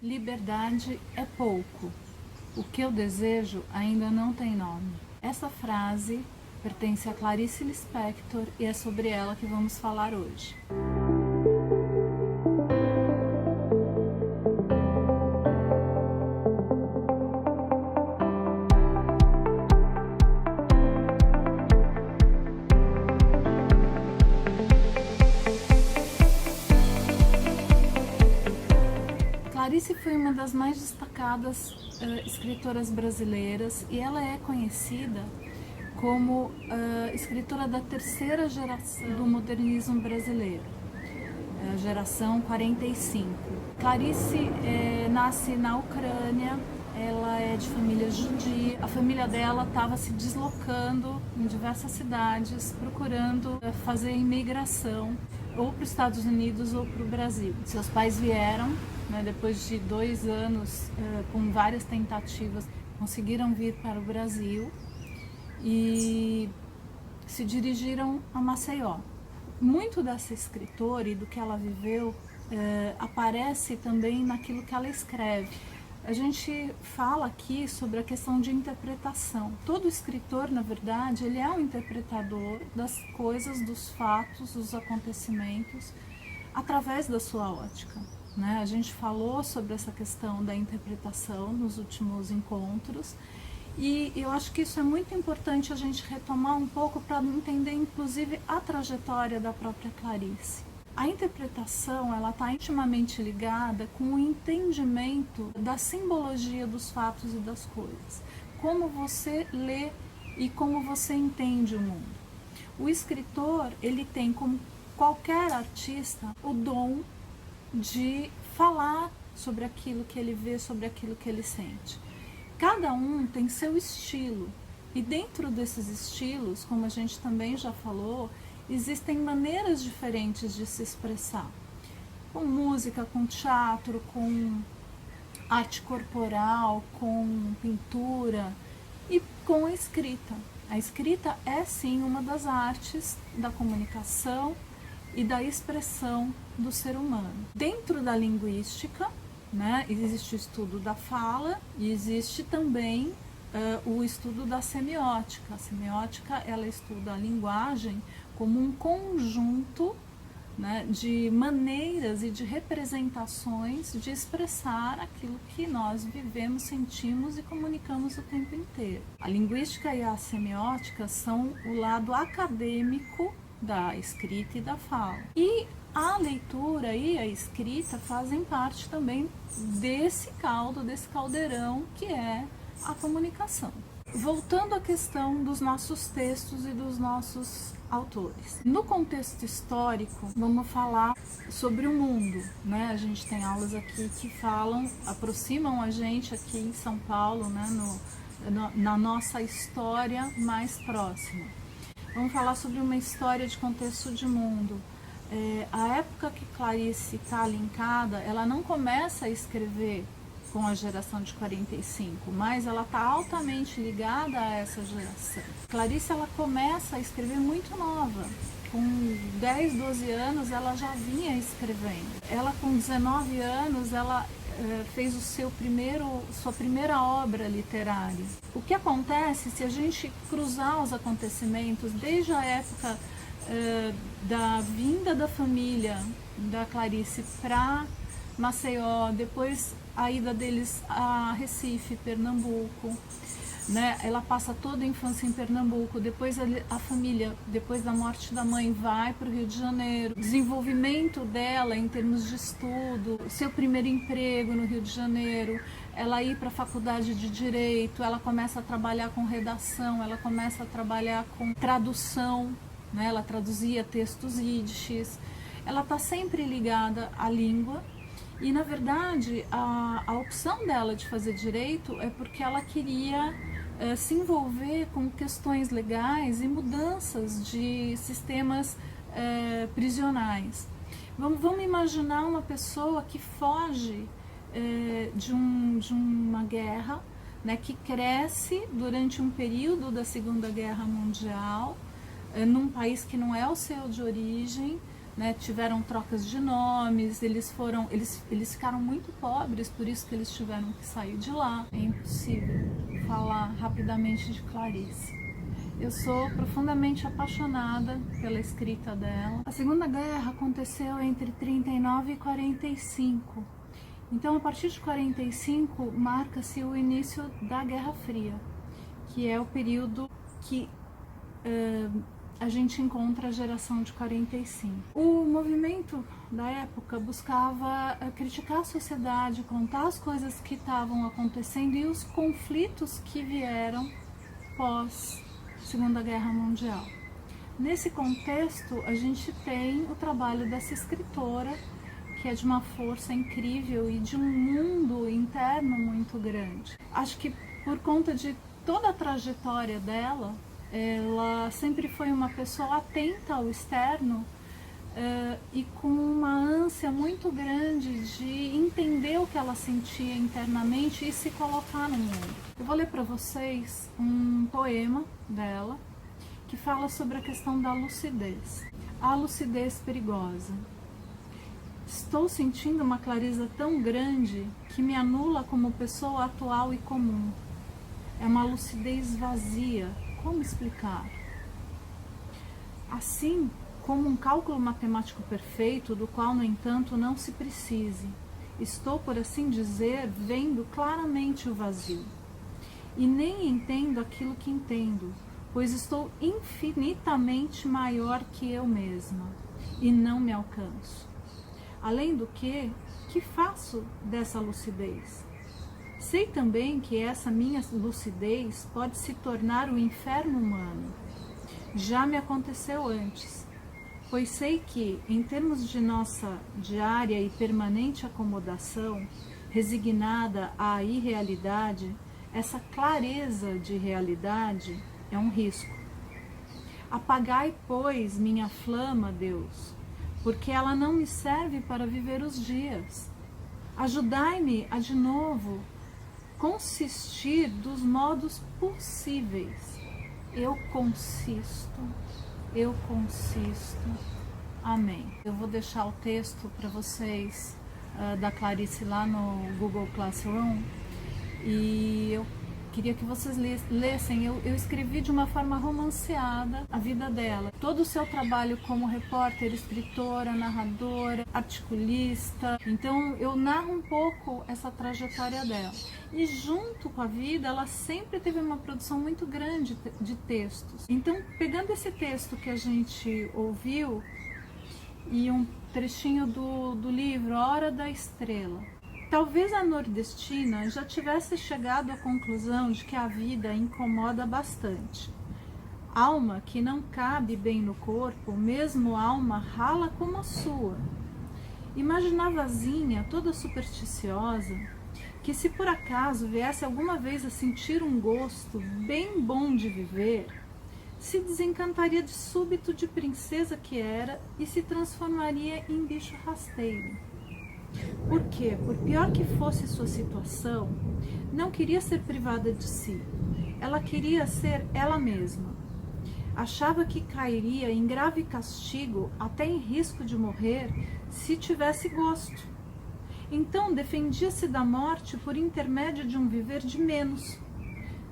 Liberdade é pouco. O que eu desejo ainda não tem nome. Essa frase pertence a Clarice Lispector e é sobre ela que vamos falar hoje. Clarice foi uma das mais destacadas escritoras brasileiras e ela é conhecida como escritora da terceira geração do modernismo brasileiro, a geração 45. Clarice nasce na Ucrânia, ela é de família judia, a família dela estava se deslocando em diversas cidades, procurando fazer imigração ou para os Estados Unidos ou para o Brasil. Seus pais vieram, depois de 2 anos, com várias tentativas, conseguiram vir para o Brasil e se dirigiram a Maceió. Muito dessa escritora e do que ela viveu aparece também naquilo que ela escreve. A gente fala aqui sobre a questão de interpretação. Todo escritor, na verdade, ele é um interpretador das coisas, dos fatos, dos acontecimentos, através da sua ótica. A gente falou sobre essa questão da interpretação nos últimos encontros e eu acho que isso é muito importante a gente retomar um pouco para entender, inclusive, a trajetória da própria Clarice. A interpretação ela está intimamente ligada com o entendimento da simbologia dos fatos e das coisas, como você lê e como você entende o mundo. O escritor ele tem, como qualquer artista, o dom de falar sobre aquilo que ele vê, sobre aquilo que ele sente. Cada um tem seu estilo e dentro desses estilos, como a gente também já falou, existem maneiras diferentes de se expressar, com música, com teatro, com arte corporal, com pintura e com a escrita. A escrita é sim uma das artes da comunicação e da expressão do ser humano. Dentro da linguística, existe o estudo da fala e existe também o estudo da semiótica. A semiótica ela estuda a linguagem como um conjunto de maneiras e de representações de expressar aquilo que nós vivemos, sentimos e comunicamos o tempo inteiro. A linguística e a semiótica são o lado acadêmico da escrita e da fala. E a leitura e a escrita fazem parte também desse caldo, desse caldeirão que é a comunicação. Voltando à questão dos nossos textos e dos nossos autores. No contexto histórico, vamos falar sobre o mundo, A gente tem aulas aqui que aproximam a gente aqui em São Paulo, na nossa história mais próxima. Vamos falar sobre uma história de contexto de mundo. A época que Clarice está linkada, ela não começa a escrever com a geração de 45, mas ela está altamente ligada a essa geração. Clarice ela começa a escrever muito nova, com 10, 12 anos ela já vinha escrevendo. Ela com 19 anos ela fez sua primeira obra literária. O que acontece se a gente cruzar os acontecimentos desde a época da vinda da família da Clarice para Maceió, depois a ida deles a Recife, Pernambuco, Ela passa toda a infância em Pernambuco, depois a família, depois da morte da mãe, vai para o Rio de Janeiro. Desenvolvimento dela em termos de estudo, seu primeiro emprego no Rio de Janeiro, ela ir para a faculdade de Direito, ela começa a trabalhar com redação, ela começa a trabalhar com tradução, Ela traduzia textos ídixes, ela está sempre ligada à língua. E, na verdade, a opção dela de fazer direito é porque ela queria se envolver com questões legais e mudanças de sistemas prisionais. Vamos imaginar uma pessoa que foge de uma guerra, que cresce durante um período da Segunda Guerra Mundial, num país que não é o seu de origem, né, tiveram trocas de nomes, eles ficaram muito pobres, por isso que eles tiveram que sair de lá. É impossível falar rapidamente de Clarice. Eu sou profundamente apaixonada pela escrita dela. A Segunda Guerra aconteceu entre 39 e 45. Então, a partir de 45, marca-se o início da Guerra Fria, que é o período que a gente encontra a geração de 45. O movimento da época buscava criticar a sociedade, contar as coisas que estavam acontecendo e os conflitos que vieram pós Segunda Guerra Mundial. Nesse contexto, a gente tem o trabalho dessa escritora, que é de uma força incrível e de um mundo interno muito grande. Acho que por conta de toda a trajetória dela, ela sempre foi uma pessoa atenta ao externo e com uma ânsia muito grande de entender o que ela sentia internamente e se colocar no mundo. Eu vou ler para vocês um poema dela que fala sobre a questão da lucidez. A lucidez perigosa. Estou sentindo uma clareza tão grande que me anula como pessoa atual e comum. É uma lucidez vazia. Como explicar? Assim como um cálculo matemático perfeito, do qual, no entanto, não se precise. Estou, por assim dizer, vendo claramente o vazio. E nem entendo aquilo que entendo, pois estou infinitamente maior que eu mesma, e não me alcanço. Além do que faço dessa lucidez? Sei também que essa minha lucidez pode se tornar o inferno humano. Já me aconteceu antes, pois sei que, em termos de nossa diária e permanente acomodação, resignada à irrealidade, essa clareza de realidade é um risco. Apagai, pois, minha flama, Deus, porque ela não me serve para viver os dias. Ajudai-me a de novo consistir dos modos possíveis. Eu consisto. Amém. Eu vou deixar o texto para vocês da Clarice lá no Google Classroom e eu queria que vocês lessem. Eu escrevi de uma forma romanceada a vida dela. Todo o seu trabalho como repórter, escritora, narradora, articulista. Então eu narro um pouco essa trajetória dela. E junto com a vida, ela sempre teve uma produção muito grande de textos. Então, pegando esse texto que a gente ouviu e um trechinho do livro A Hora da Estrela, talvez a nordestina já tivesse chegado à conclusão de que a vida incomoda bastante. Alma que não cabe bem no corpo, mesmo alma rala como a sua. Imaginavazinha, toda supersticiosa, que se por acaso viesse alguma vez a sentir um gosto bem bom de viver, se desencantaria de súbito de princesa que era e se transformaria em bicho rasteiro. Por quê? Por pior que fosse sua situação, não queria ser privada de si. Ela queria ser ela mesma. Achava que cairia em grave castigo, até em risco de morrer, se tivesse gosto. Então defendia-se da morte por intermédio de um viver de menos,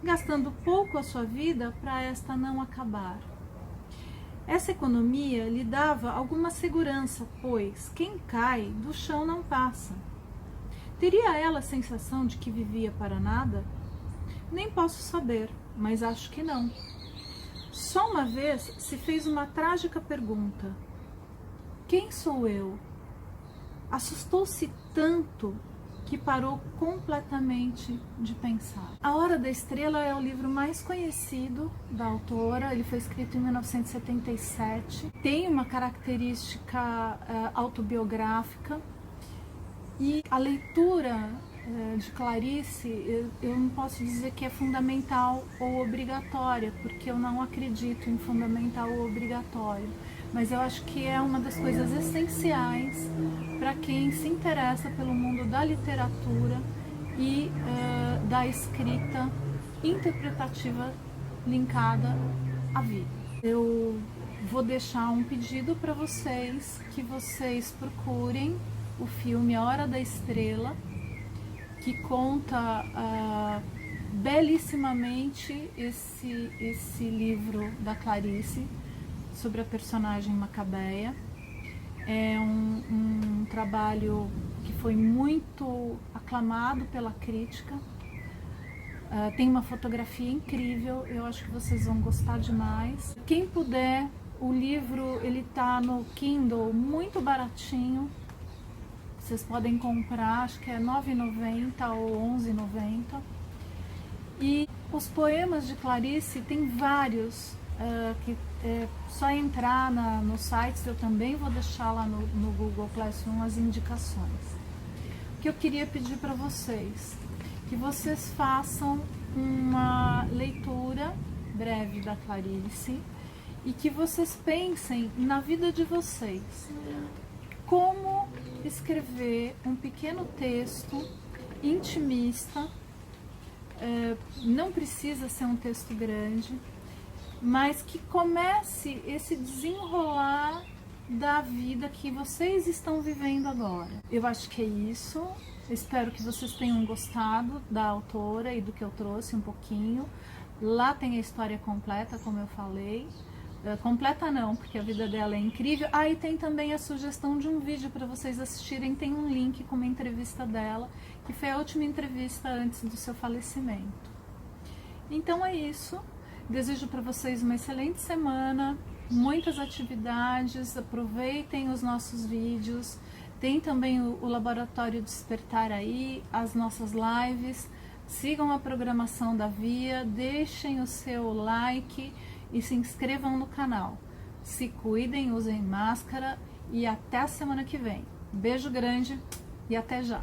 gastando pouco a sua vida para esta não acabar. Essa economia lhe dava alguma segurança, pois quem cai do chão não passa. Teria ela a sensação de que vivia para nada? Nem posso saber, mas acho que não. Só uma vez se fez uma trágica pergunta: quem sou eu? Assustou-se tanto que parou completamente de pensar. A Hora da Estrela é o livro mais conhecido da autora. Ele foi escrito em 1977. Tem uma característica autobiográfica. E a leitura de Clarice, eu não posso dizer que é fundamental ou obrigatória, porque eu não acredito em fundamental ou obrigatório. Mas eu acho que é uma das coisas essenciais para quem se interessa pelo mundo da literatura e da escrita interpretativa linkada à vida. Eu vou deixar um pedido para vocês, que vocês procurem o filme A Hora da Estrela, que conta belíssimamente esse livro da Clarice sobre a personagem Macabeia. É um trabalho que foi muito aclamado pela crítica. Tem uma fotografia incrível, eu acho que vocês vão gostar demais. Quem puder, o livro ele tá no Kindle muito baratinho. Vocês podem comprar, acho que é R$ 9,90 ou R$ 11,90. E os poemas de Clarice tem vários, que é só entrar nos sites, eu também vou deixar lá no Google Classroom as indicações. O que eu queria pedir para vocês, que vocês façam uma leitura breve da Clarice e que vocês pensem na vida de vocês. Como escrever um pequeno texto intimista, não precisa ser um texto grande, mas que comece esse desenrolar da vida que vocês estão vivendo agora. Eu acho que é isso. Espero que vocês tenham gostado da autora e do que eu trouxe um pouquinho. Lá tem a história completa, como eu falei. Completa não, porque a vida dela é incrível. E tem também a sugestão de um vídeo para vocês assistirem. Tem um link com uma entrevista dela, que foi a última entrevista antes do seu falecimento. Então é isso. Desejo para vocês uma excelente semana, muitas atividades, aproveitem os nossos vídeos. Tem também o Laboratório Despertar aí, as nossas lives. Sigam a programação da Via, deixem o seu like e se inscrevam no canal. Se cuidem, usem máscara e até a semana que vem. Beijo grande e até já!